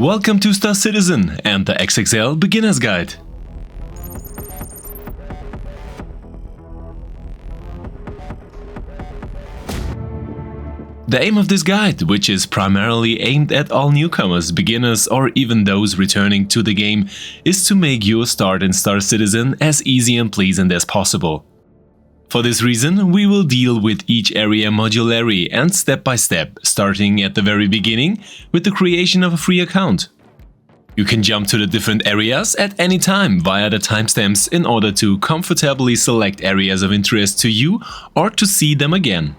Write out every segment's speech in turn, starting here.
Welcome to Star Citizen and the XXL Beginner's Guide. The aim of this guide, which is primarily aimed at all newcomers, beginners or even those returning to the game, is to make your start in Star Citizen as easy and pleasant as possible. For this reason, we will deal with each area modularly and step by step, starting at the very beginning with the creation of a free account. You can jump to the different areas at any time via the timestamps in order to comfortably select areas of interest to you or to see them again.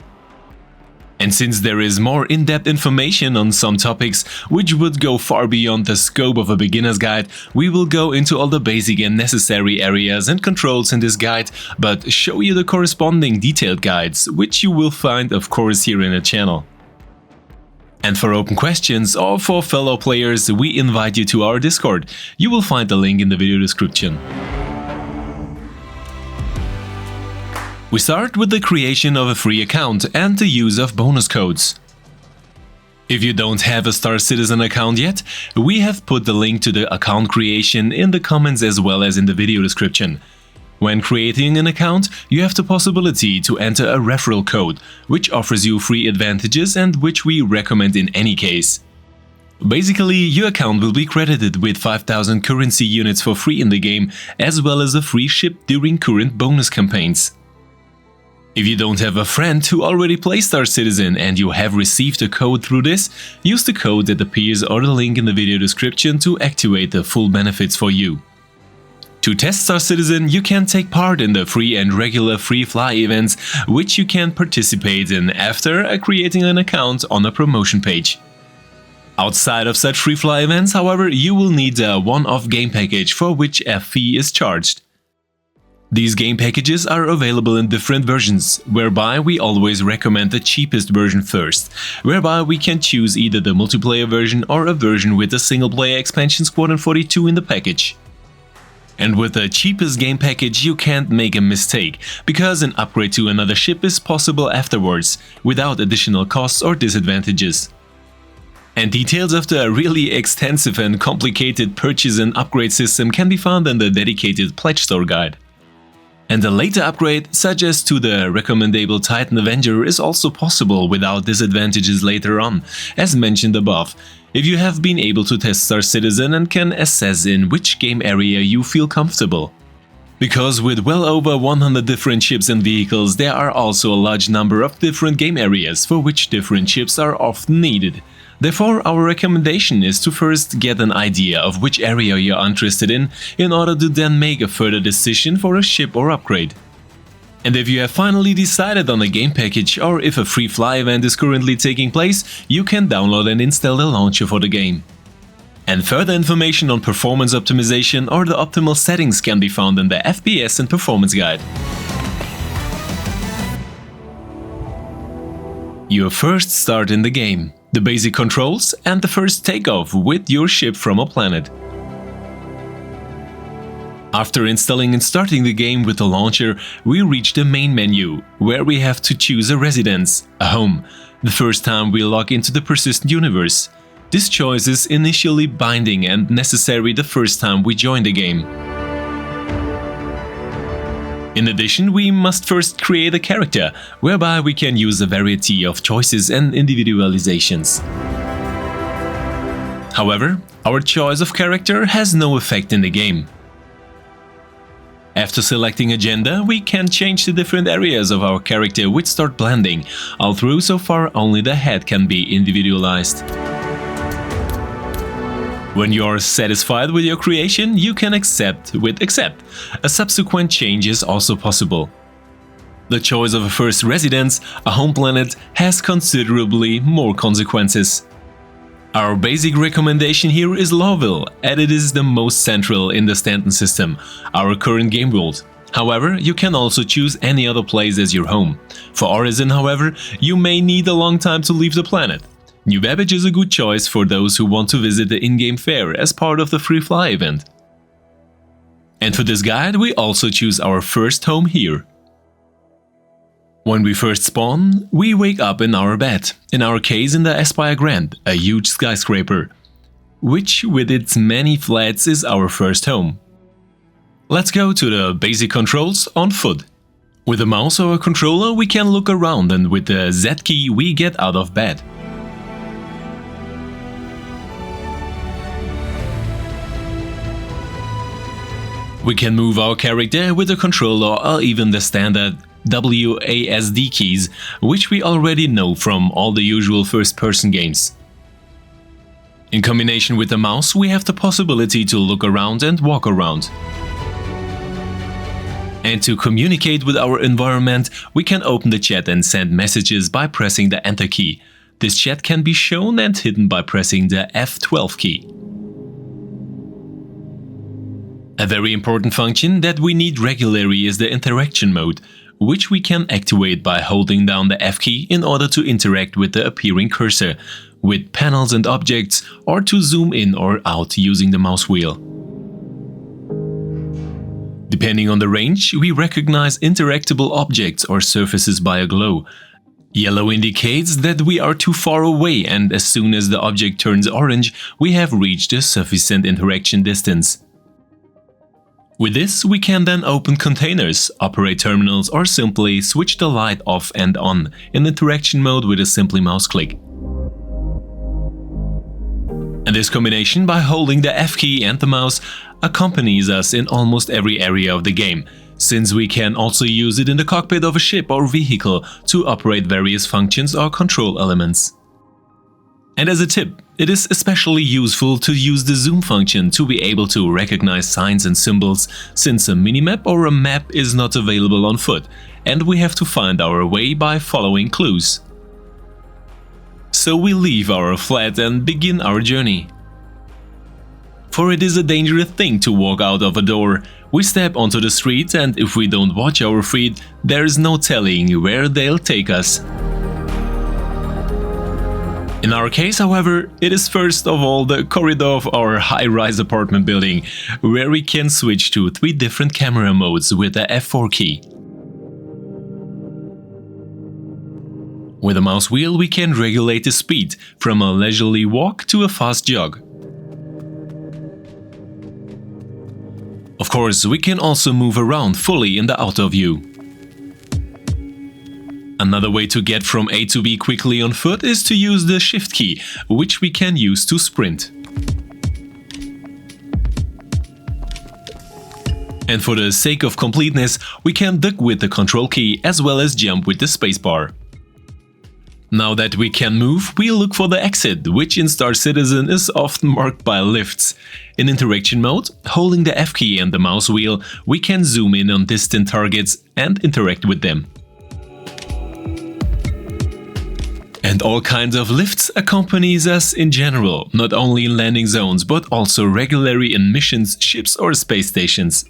And since there is more in-depth information on some topics which would go far beyond the scope of a beginner's guide, we will go into all the basic and necessary areas and controls in this guide, but show you the corresponding detailed guides, which you will find of course here in the channel. And for open questions or for fellow players, we invite you to our Discord. You will find the link in the video description. We start with the creation of a free account and the use of bonus codes. If you don't have a Star Citizen account yet, we have put the link to the account creation in the comments as well as in the video description. When creating an account, you have the possibility to enter a referral code, which offers you free advantages and which we recommend in any case. Basically, your account will be credited with 5000 currency units for free in the game, as well as a free ship during current bonus campaigns. If you don't have a friend who already plays Star Citizen and you have received a code through this, use the code that appears or the link in the video description to activate the full benefits for you. To test Star Citizen, you can take part in the free and regular free fly events, which you can participate in after creating an account on a promotion page. Outside of such free fly events, however, you will need a one-off game package for which a fee is charged. These game packages are available in different versions, whereby we always recommend the cheapest version first, whereby we can choose either the multiplayer version or a version with a single-player expansion Squadron 42 in the package. And with the cheapest game package you can't make a mistake, because an upgrade to another ship is possible afterwards, without additional costs or disadvantages. And details of the really extensive and complicated purchase and upgrade system can be found in the dedicated Pledge Store guide. And a later upgrade, such as to the recommendable Titan Avenger, is also possible without disadvantages later on, as mentioned above, if you have been able to test Star Citizen and can assess in which game area you feel comfortable. Because with well over 100 different ships and vehicles, there are also a large number of different game areas for which different ships are often needed. Therefore, our recommendation is to first get an idea of which area you are interested in order to then make a further decision for a ship or upgrade. And if you have finally decided on a game package or if a free fly event is currently taking place, you can download and install the launcher for the game. And further information on performance optimization or the optimal settings can be found in the FPS and performance guide. Your first start in the game, the basic controls and the first takeoff with your ship from a planet. After installing and starting the game with the launcher, we reach the main menu, where we have to choose a residence, a home, the first time we log into the persistent universe. This choice is initially binding and necessary the first time we join the game. In addition, we must first create a character, whereby we can use a variety of choices and individualizations. However, our choice of character has no effect in the game. After selecting a gender, we can change the different areas of our character which start blending, although so far only the head can be individualized. When you are satisfied with your creation, you can accept with accept. A subsequent change is also possible. The choice of a first residence, a home planet, has considerably more consequences. Our basic recommendation here is Lawville, and it is the most central in the Stanton system, our current game world. However, you can also choose any other place as your home. For Origin, however, you may need a long time to leave the planet. New Babbage is a good choice for those who want to visit the in-game fair as part of the free fly event. And for this guide, we also choose our first home here. When we first spawn, we wake up in our bed, in our case in the Aspire Grand, a huge skyscraper. which with its many flats is our first home. Let's go to the basic controls on foot. With the mouse or a controller we can look around, and with the Z key we get out of bed. We can move our character with the controller or even the standard WASD keys, which we already know from all the usual first-person games. In combination with the mouse we have the possibility to look around and walk around. And to communicate with our environment, we can open the chat and send messages by pressing the Enter key. This chat can be shown and hidden by pressing the F12 key. A very important function that we need regularly is the interaction mode, which we can activate by holding down the F key in order to interact with the appearing cursor, with panels and objects, or to zoom in or out using the mouse wheel. Depending on the range, we recognize interactable objects or surfaces by a glow. Yellow indicates that we are too far away, and as soon as the object turns orange, we have reached a sufficient interaction distance. With this, we can then open containers, operate terminals, or simply switch the light off and on in interaction mode with a simple mouse click. And this combination, by holding the F key and the mouse, accompanies us in almost every area of the game, since we can also use it in the cockpit of a ship or vehicle to operate various functions or control elements. And as a tip, it is especially useful to use the zoom function to be able to recognize signs and symbols, since a minimap or a map is not available on foot, and we have to find our way by following clues. So we leave our flat and begin our journey. For it is a dangerous thing to walk out of a door. We step onto the street, and if we don't watch our feet, there is no telling where they'll take us. In our case, however, it is first of all the corridor of our high-rise apartment building, where we can switch to 3 different camera modes with the F4 key. With a mouse wheel we can regulate the speed, from a leisurely walk to a fast jog. Of course, we can also move around fully in the auto view. Another way to get from A to B quickly on foot is to use the Shift key, which we can use to sprint. And for the sake of completeness, we can duck with the Control key as well as jump with the spacebar. Now that we can move, we look for the exit, which in Star Citizen is often marked by lifts. In interaction mode, holding the F key and the mouse wheel, we can zoom in on distant targets and interact with them. And all kinds of lifts accompanies us in general, not only in landing zones, but also regularly in missions, ships or space stations.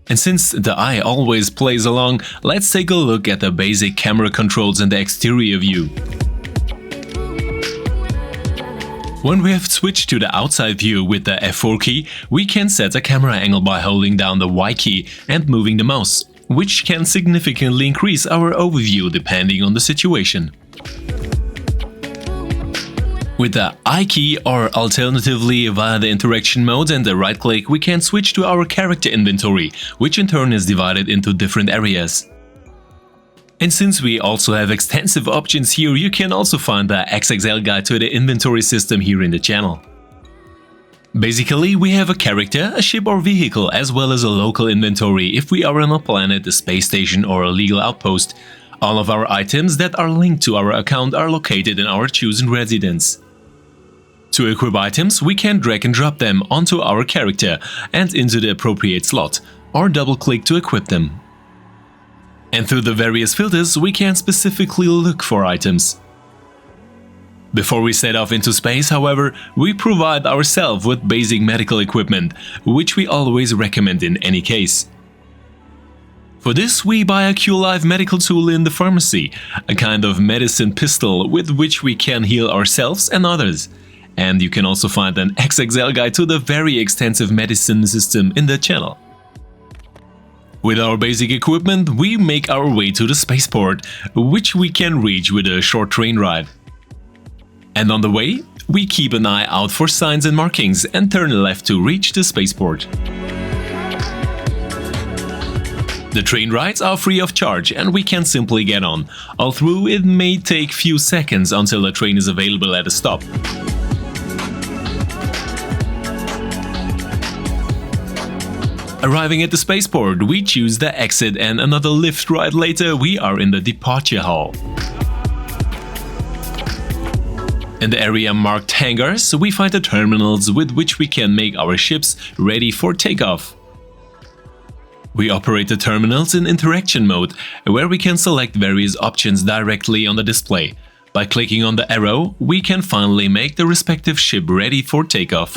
And since the eye always plays along, let's take a look at the basic camera controls in the exterior view. When we have switched to the outside view with the F4 key, we can set a camera angle by holding down the Y key and moving the mouse, which can significantly increase our overview depending on the situation. With the I key, or alternatively via the interaction mode and the right click, we can switch to our character inventory, which in turn is divided into different areas. And since we also have extensive options here, you can also find the XXL guide to the inventory system here in the channel. Basically, we have a character, a ship or vehicle, as well as a local inventory if we are on a planet, a space station or a legal outpost. All of our items that are linked to our account are located in our chosen residence. To equip items, we can drag and drop them onto our character and into the appropriate slot, or double-click to equip them. And through the various filters, we can specifically look for items. Before we set off into space, however, we provide ourselves with basic medical equipment, which we always recommend in any case. For this, we buy a Q-Live medical tool in the pharmacy, a kind of medicine pistol with which we can heal ourselves and others. And you can also find an XXL guide to the very extensive medicine system in the channel. With our basic equipment, we make our way to the spaceport, which we can reach with a short train ride. And on the way, we keep an eye out for signs and markings and turn left to reach the spaceport. The train rides are free of charge and we can simply get on, although it may take few seconds until the train is available at a stop. Arriving at the spaceport, we choose the exit, and another lift ride later we are in the departure hall. In the area marked hangars, we find the terminals with which we can make our ships ready for takeoff. We operate the terminals in interaction mode, where we can select various options directly on the display. By clicking on the arrow, we can finally make the respective ship ready for takeoff.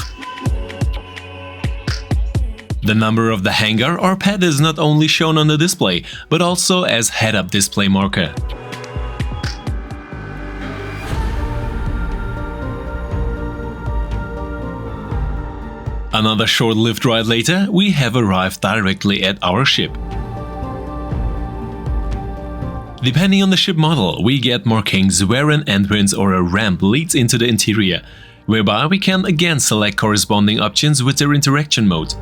The number of the hangar or pad is not only shown on the display, but also as head-up display marker. Another short lift ride later, we have arrived directly at our ship. Depending on the ship model, we get markings where an entrance or a ramp leads into the interior, whereby we can again select corresponding options with their interaction mode.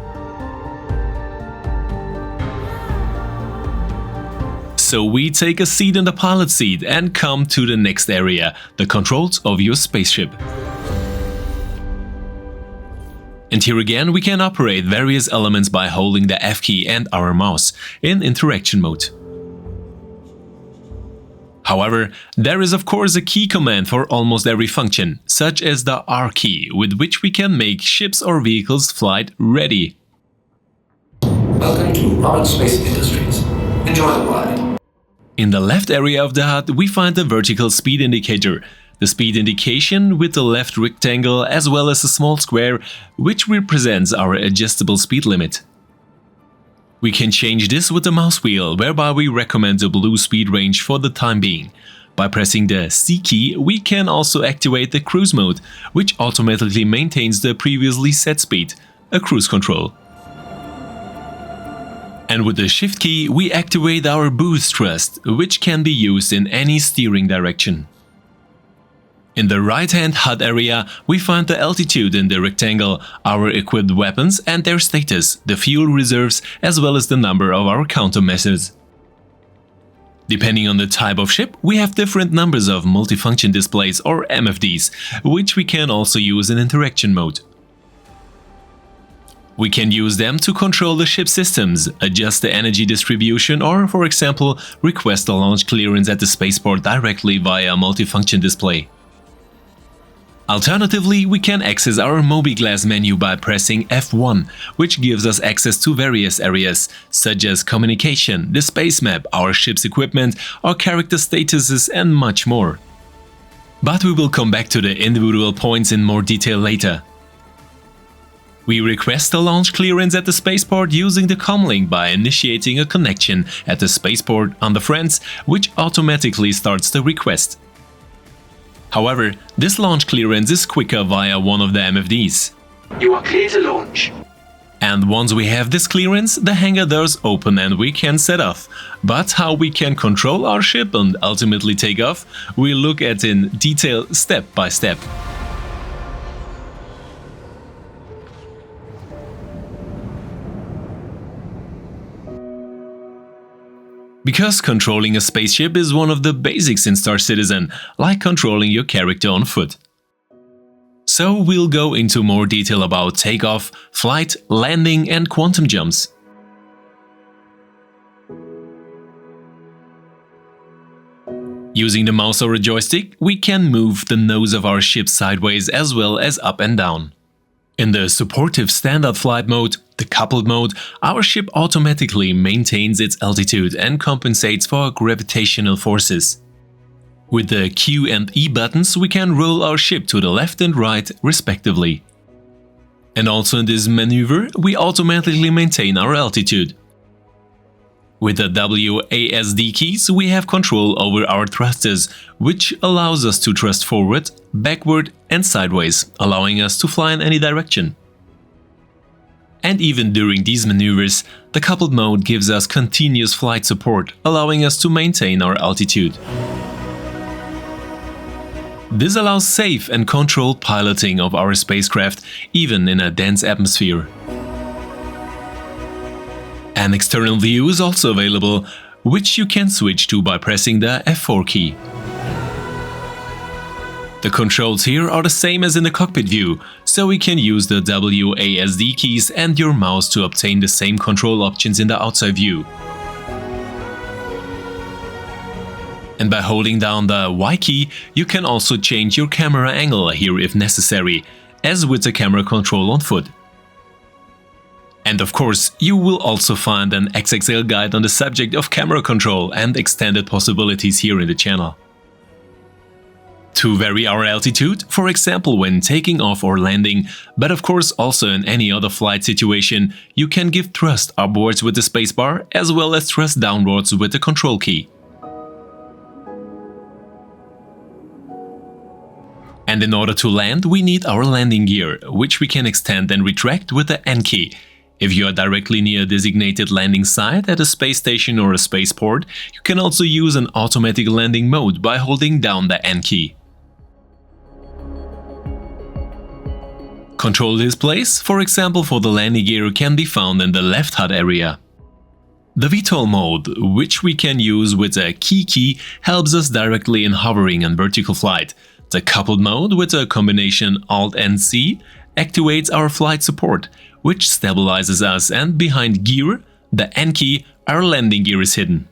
So we take a seat in the pilot seat and come to the next area, the controls of your spaceship. And here again we can operate various elements by holding the F key and our mouse in interaction mode. However, there is of course a key command for almost every function, such as the R key, with which we can make ships or vehicles flight ready. Welcome to Roberts Space Industries. Enjoy the ride. In the left area of the HUD we find the vertical speed indicator, the speed indication with the left rectangle as well as a small square which represents our adjustable speed limit. We can change this with the mouse wheel, whereby we recommend the blue speed range for the time being. By pressing the C key we can also activate the cruise mode, which automatically maintains the previously set speed, a cruise control. And with the Shift key we activate our boost thrust, which can be used in any steering direction. In the right-hand HUD area, we find the altitude in the rectangle, our equipped weapons and their status, the fuel reserves, as well as the number of our countermeasures. Depending on the type of ship, we have different numbers of multifunction displays or MFDs, which we can also use in interaction mode. We can use them to control the ship systems, adjust the energy distribution, or, for example, request a launch clearance at the spaceport directly via a multifunction display. Alternatively, we can access our Mobiglass menu by pressing F1, which gives us access to various areas, such as communication, the space map, our ship's equipment, our character statuses and much more. But we will come back to the individual points in more detail later. We request a launch clearance at the spaceport using the comlink by initiating a connection at the spaceport under Friends, which automatically starts the request. However, this launch clearance is quicker via one of the MFDs. You are clear to launch. And once we have this clearance, the hangar doors open and we can set off. But how we can control our ship and ultimately take off, we'll look at in detail step by step. Because controlling a spaceship is one of the basics in Star Citizen, like controlling your character on foot. So we'll go into more detail about takeoff, flight, landing and quantum jumps. Using the mouse or a joystick, we can move the nose of our ship sideways as well as up and down. In the supportive standard flight mode, the coupled mode, our ship automatically maintains its altitude and compensates for gravitational forces. With the Q and E buttons we can roll our ship to the left and right respectively. And also in this maneuver we automatically maintain our altitude. With the WASD keys we have control over our thrusters, which allows us to thrust forward, backward and sideways, allowing us to fly in any direction. And even during these maneuvers, the coupled mode gives us continuous flight support, allowing us to maintain our altitude. This allows safe and controlled piloting of our spacecraft, even in a dense atmosphere. An external view is also available, which you can switch to by pressing the F4 key. The controls here are the same as in the cockpit view, so we can use the WASD keys and your mouse to obtain the same control options in the outside view. And by holding down the Y key, you can also change your camera angle here if necessary, as with the camera control on foot. And of course, you will also find an XXL guide on the subject of camera control and extended possibilities here in the channel. To vary our altitude, for example when taking off or landing, but of course also in any other flight situation, you can give thrust upwards with the spacebar as well as thrust downwards with the control key. And in order to land, we need our landing gear, which we can extend and retract with the N key. If you are directly near a designated landing site at a space station or a spaceport, you can also use an automatic landing mode by holding down the N key. Control displays, for example for the landing gear, can be found in the left HUD area. The VTOL mode, which we can use with a key, helps us directly in hovering and vertical flight. The coupled mode with a combination Alt and C activates our flight support, which stabilizes us, and behind gear, the N key, our landing gear is hidden.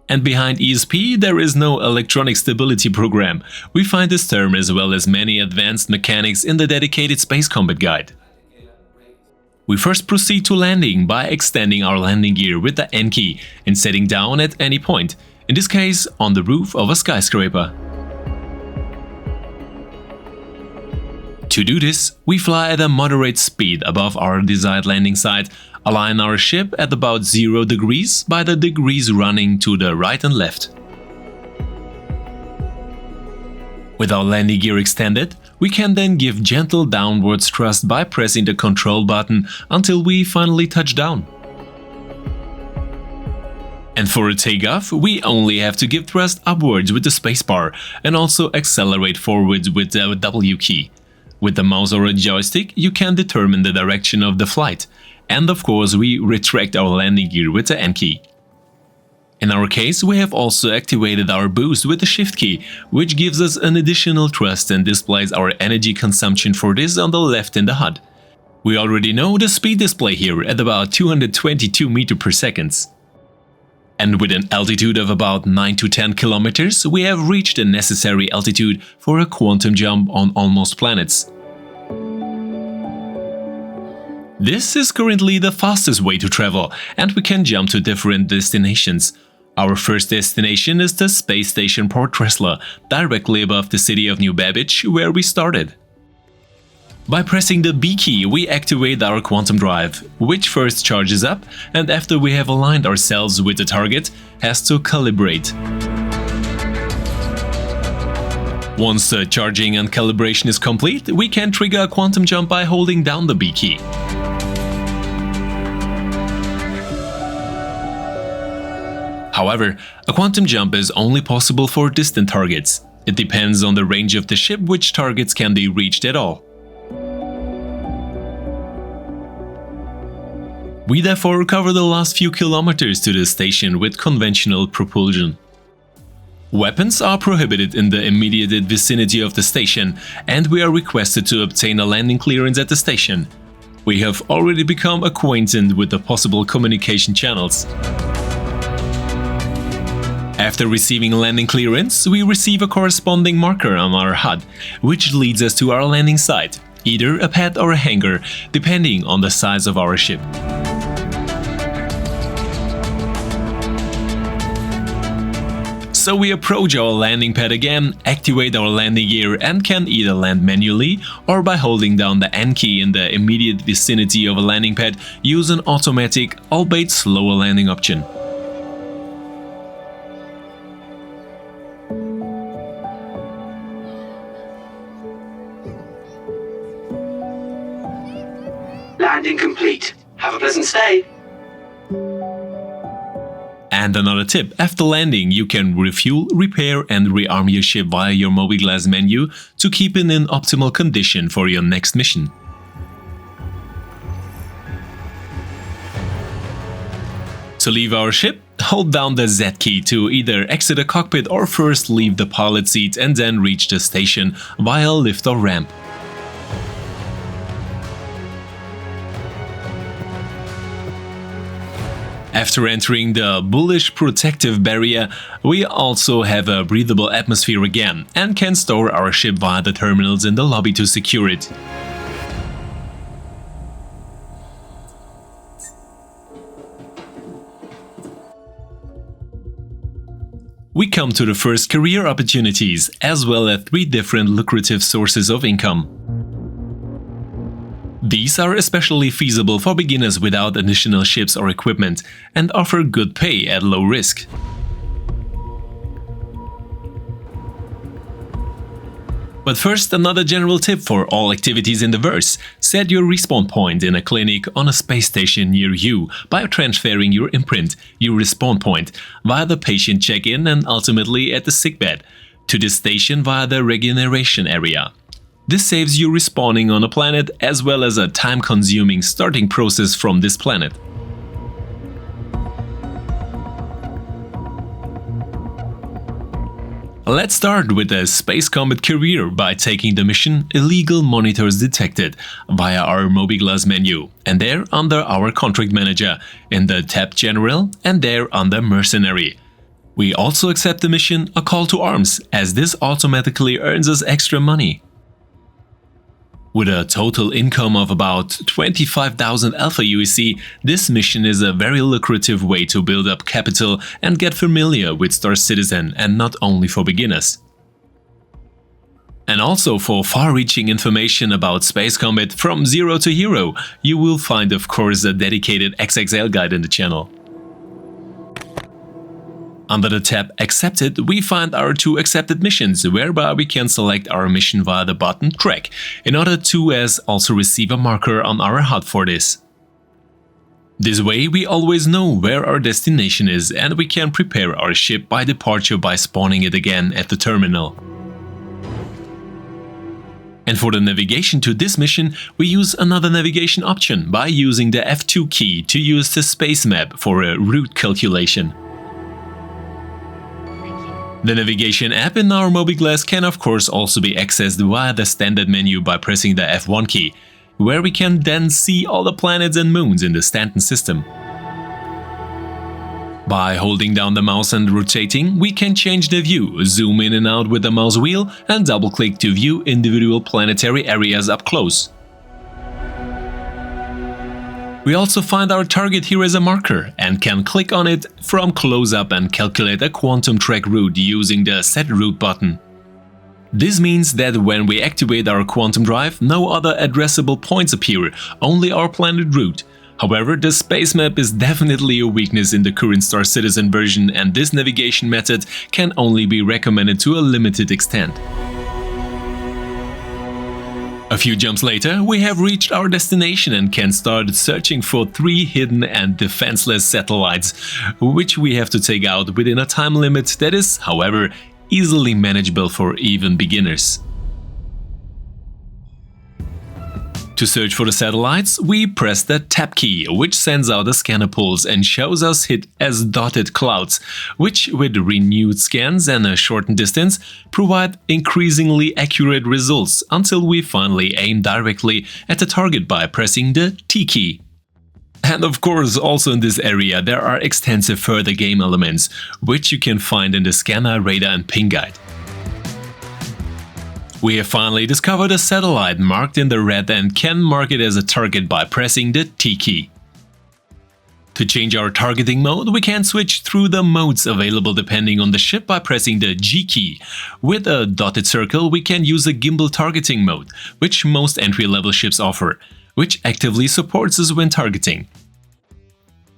And behind ESP there is no electronic stability program. We find this term as well as many advanced mechanics in the dedicated Space Combat Guide. We first proceed to landing by extending our landing gear with the N key and setting down at any point, in this case on the roof of a skyscraper. To do this, we fly at a moderate speed above our desired landing site, align our ship at about 0 degrees by the degrees running to the right and left. With our landing gear extended, we can then give gentle downwards thrust by pressing the control button until we finally touch down. And for a takeoff, we only have to give thrust upwards with the spacebar and also accelerate forwards with the W key. With the mouse or a joystick, you can determine the direction of the flight. And of course, we retract our landing gear with the N key. In our case, we have also activated our boost with the Shift key, which gives us an additional thrust and displays our energy consumption for this on the left in the HUD. We already know the speed display here at about 222 meters per second. And with an altitude of about 9 to 10 kilometers, we have reached the necessary altitude for a quantum jump on almost planets. This is currently the fastest way to travel, and we can jump to different destinations. Our first destination is the space station Port Tressler, directly above the city of New Babbage, where we started. By pressing the B key, we activate our quantum drive, which first charges up and after we have aligned ourselves with the target, has to calibrate. Once the charging and calibration is complete, we can trigger a quantum jump by holding down the B key. However, a quantum jump is only possible for distant targets. It depends on the range of the ship which targets can be reached at all. We therefore cover the last few kilometers to the station with conventional propulsion. Weapons are prohibited in the immediate vicinity of the station, and we are requested to obtain a landing clearance at the station. We have already become acquainted with the possible communication channels. After receiving landing clearance, we receive a corresponding marker on our HUD, which leads us to our landing site, either a pad or a hangar, depending on the size of our ship. So we approach our landing pad again, activate our landing gear and can either land manually or by holding down the N key in the immediate vicinity of a landing pad, use an automatic, albeit slower landing option. Landing complete. Have a pleasant stay. And another tip, after landing you can refuel, repair and rearm your ship via your mobiGlas menu to keep it in optimal condition for your next mission. To leave our ship, hold down the Z key to either exit the cockpit or first leave the pilot seat and then reach the station via a lift or ramp. After entering the bullish protective barrier, we also have a breathable atmosphere again and can store our ship via the terminals in the lobby to secure it. We come to the first career opportunities, as well as 3 different lucrative sources of income. These are especially feasible for beginners without additional ships or equipment, and offer good pay at low risk. But first, another general tip for all activities in the verse: set your respawn point in a clinic on a space station near you by transferring your imprint, your respawn point, via the patient check-in and ultimately at the sickbed, to this station via the regeneration area. This saves you respawning on a planet as well as a time-consuming starting process from this planet. Let's start with the Space Combat career by taking the mission Illegal Monitors Detected via our mobiGlas menu, and there under our Contract Manager, in the tab General, and there under Mercenary. We also accept the mission A Call to Arms, as this automatically earns us extra money. With a total income of about 25,000 Alpha UEC, this mission is a very lucrative way to build up capital and get familiar with Star Citizen, and not only for beginners. And also for far-reaching information about space combat from zero to hero, you will find of course a dedicated XXL guide in the channel. Under the tab Accepted, we find our 2 accepted missions, whereby we can select our mission via the button Track, in order to also receive a marker on our HUD for this. This way we always know where our destination is, and we can prepare our ship by departure by spawning it again at the terminal. And for the navigation to this mission, we use another navigation option by using the F2 key to use the space map for a route calculation. The navigation app in our mobiGlas can of course also be accessed via the standard menu by pressing the F1 key, where we can then see all the planets and moons in the Stanton system. By holding down the mouse and rotating, we can change the view, zoom in and out with the mouse wheel, and double-click to view individual planetary areas up close. We also find our target here as a marker and can click on it from close-up and calculate a quantum track route using the Set Route button. This means that when we activate our quantum drive, no other addressable points appear, only our planet route. However, the space map is definitely a weakness in the current Star Citizen version, and this navigation method can only be recommended to a limited extent. A few jumps later, we have reached our destination and can start searching for 3 hidden and defenseless satellites, which we have to take out within a time limit that is, however, easily manageable for even beginners. To search for the satellites, we press the Tab key, which sends out a scanner pulse and shows us hit as dotted clouds, which with renewed scans and a shortened distance provide increasingly accurate results until we finally aim directly at the target by pressing the T key. And of course, also in this area there are extensive further game elements, which you can find in the scanner, radar and ping guide. We have finally discovered a satellite marked in the red and can mark it as a target by pressing the T key. To change our targeting mode, we can switch through the modes available depending on the ship by pressing the G key. With a dotted circle, we can use a gimbal targeting mode, which most entry-level ships offer, which actively supports us when targeting.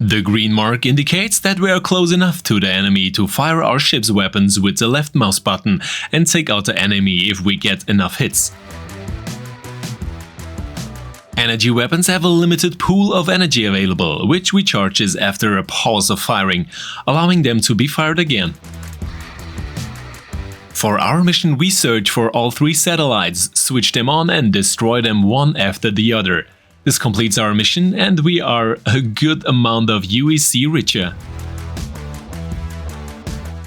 The green mark indicates that we are close enough to the enemy to fire our ship's weapons with the left mouse button and take out the enemy if we get enough hits. Energy weapons have a limited pool of energy available, which recharges after a pause of firing, allowing them to be fired again. For our mission, we search for all 3 satellites, switch them on and destroy them one after the other. This completes our mission and we are a good amount of aUEC richer.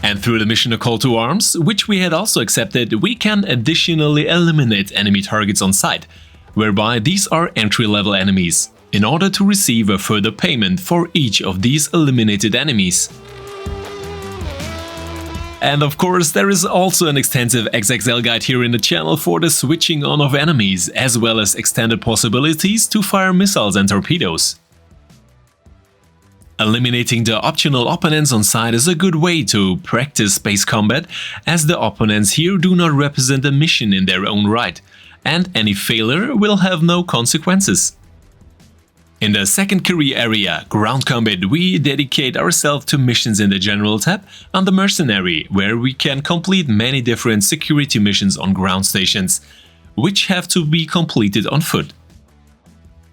And through the mission A Call to Arms, which we had also accepted, we can additionally eliminate enemy targets on sight, whereby these are entry-level enemies, in order to receive a further payment for each of these eliminated enemies. And of course, there is also an extensive XXL guide here in the channel for the switching on of enemies, as well as extended possibilities to fire missiles and torpedoes. Eliminating the optional opponents on site is a good way to practice space combat, as the opponents here do not represent a mission in their own right, and any failure will have no consequences. In the second career area, Ground Combat, we dedicate ourselves to missions in the General tab under Mercenary, where we can complete many different security missions on ground stations, which have to be completed on foot.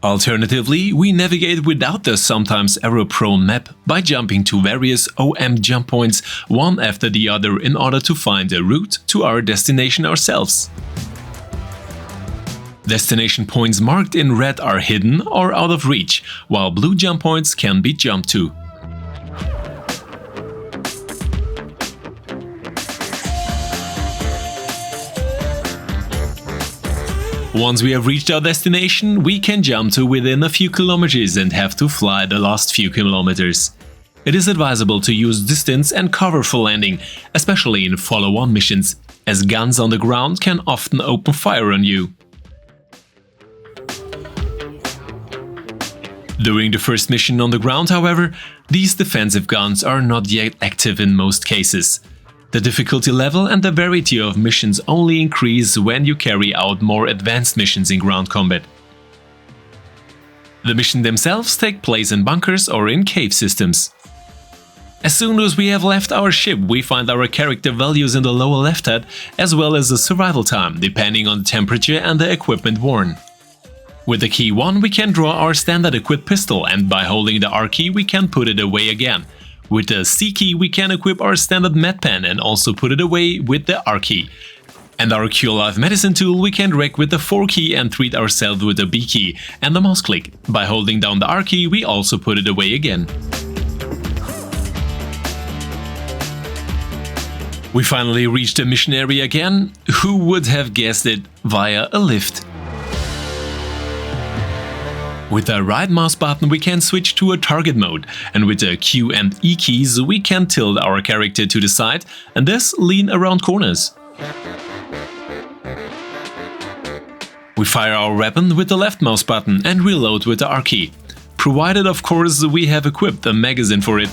Alternatively, we navigate without the sometimes error-prone map by jumping to various OM jump points one after the other in order to find a route to our destination ourselves. Destination points marked in red are hidden or out of reach, while blue jump points can be jumped to. Once we have reached our destination, we can jump to within a few kilometers and have to fly the last few kilometers. It is advisable to use distance and cover for landing, especially in follow-on missions, as guns on the ground can often open fire on you. During the first mission on the ground, however, these defensive guns are not yet active in most cases. The difficulty level and the variety of missions only increase when you carry out more advanced missions in ground combat. The missions themselves take place in bunkers or in cave systems. As soon as we have left our ship, we find our character values in the lower left hand, as well as the survival time, depending on the temperature and the equipment worn. With the key 1 we can draw our standard equipped pistol, and by holding the R key we can put it away again. With the C key we can equip our standard med pen and also put it away with the R key. And our Cure Life medicine tool we can direct with the 4 key and treat ourselves with the B key and the mouse click. By holding down the R key we also put it away again. We finally reached the mission area again. Who would have guessed it? Via a lift. With the right mouse button we can switch to a target mode, and with the Q and E keys we can tilt our character to the side and thus lean around corners. We fire our weapon with the left mouse button and reload with the R key, provided of course we have equipped a magazine for it.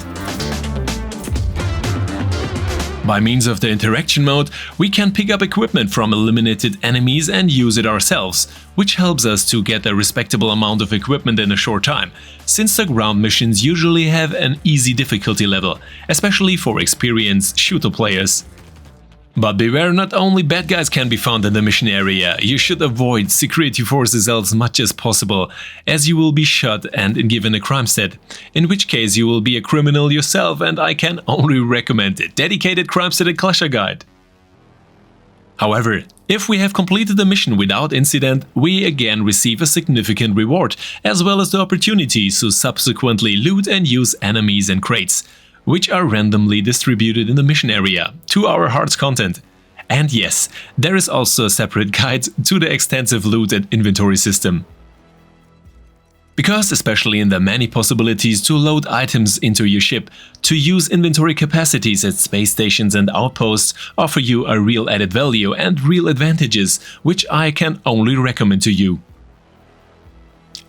By means of the interaction mode, we can pick up equipment from eliminated enemies and use it ourselves, which helps us to get a respectable amount of equipment in a short time, since the ground missions usually have an easy difficulty level, especially for experienced shooter players. But beware, not only bad guys can be found in the mission area, you should avoid security forces as much as possible, as you will be shot and given a crime stat, in which case you will be a criminal yourself, and I can only recommend a dedicated crime stat clasher guide. However, if we have completed the mission without incident, we again receive a significant reward, as well as the opportunity to subsequently loot and use enemies and crates, which are randomly distributed in the mission area, to our heart's content. And yes, there is also a separate guide to the extensive loot and inventory system. Because especially in the many possibilities to load items into your ship, to use inventory capacities at space stations and outposts offer you a real added value and real advantages, which I can only recommend to you.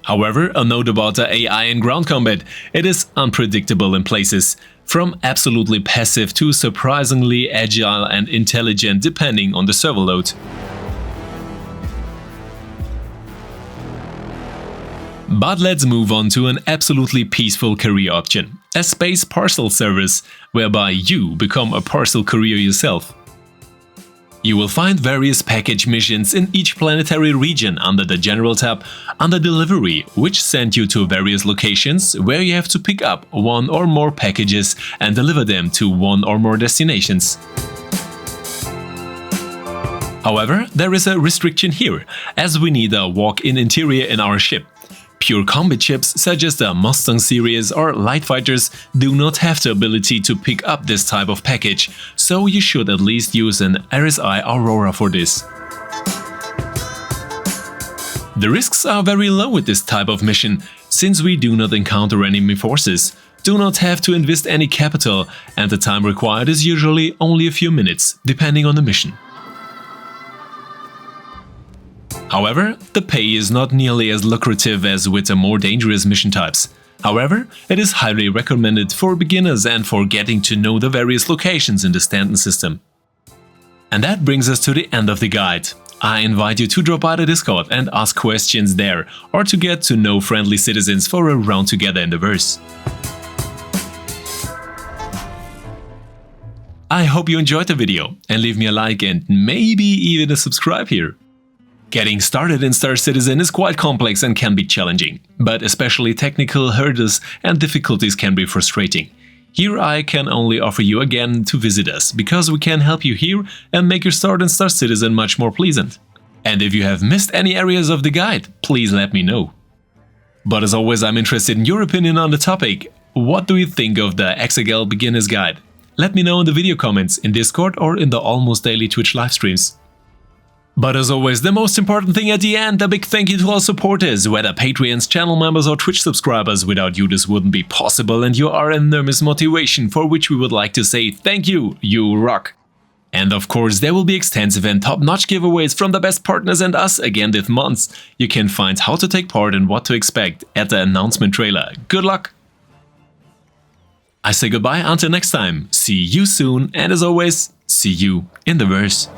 However, a note about the AI in ground combat: it is unpredictable in places, from absolutely passive to surprisingly agile and intelligent depending on the server load. But let's move on to an absolutely peaceful career option, a space parcel service, whereby you become a parcel courier yourself. You will find various package missions in each planetary region under the General tab under Delivery, which send you to various locations where you have to pick up one or more packages and deliver them to one or more destinations. However, there is a restriction here, as we need a walk-in interior in our ship. Pure combat ships such as the Mustang series or light fighters do not have the ability to pick up this type of package, so you should at least use an RSI Aurora for this. The risks are very low with this type of mission, since we do not encounter enemy forces, do not have to invest any capital, and the time required is usually only a few minutes, depending on the mission. However, the pay is not nearly as lucrative as with the more dangerous mission types. However, it is highly recommended for beginners and for getting to know the various locations in the Stanton system. And that brings us to the end of the guide. I invite you to drop by the Discord and ask questions there, or to get to know friendly citizens for a round together in the verse. I hope you enjoyed the video, and leave me a like and maybe even a subscribe here. Getting started in Star Citizen is quite complex and can be challenging, but especially technical hurdles and difficulties can be frustrating. Here I can only offer you again to visit us, because we can help you here and make your start in Star Citizen much more pleasant. And if you have missed any areas of the guide, please let me know. But as always, I'm interested in your opinion on the topic. What do you think of the XXL Beginner's Guide? Let me know in the video comments, in Discord or in the almost daily Twitch livestreams. But as always, the most important thing at the end, a big thank you to all supporters, whether Patreons, channel members or Twitch subscribers. Without you this wouldn't be possible, and you are enormous motivation, for which we would like to say thank you, you rock! And of course, there will be extensive and top-notch giveaways from the best partners and us again this month. You can find how to take part and what to expect at the announcement trailer. Good luck! I say goodbye until next time, see you soon, and as always, see you in the verse.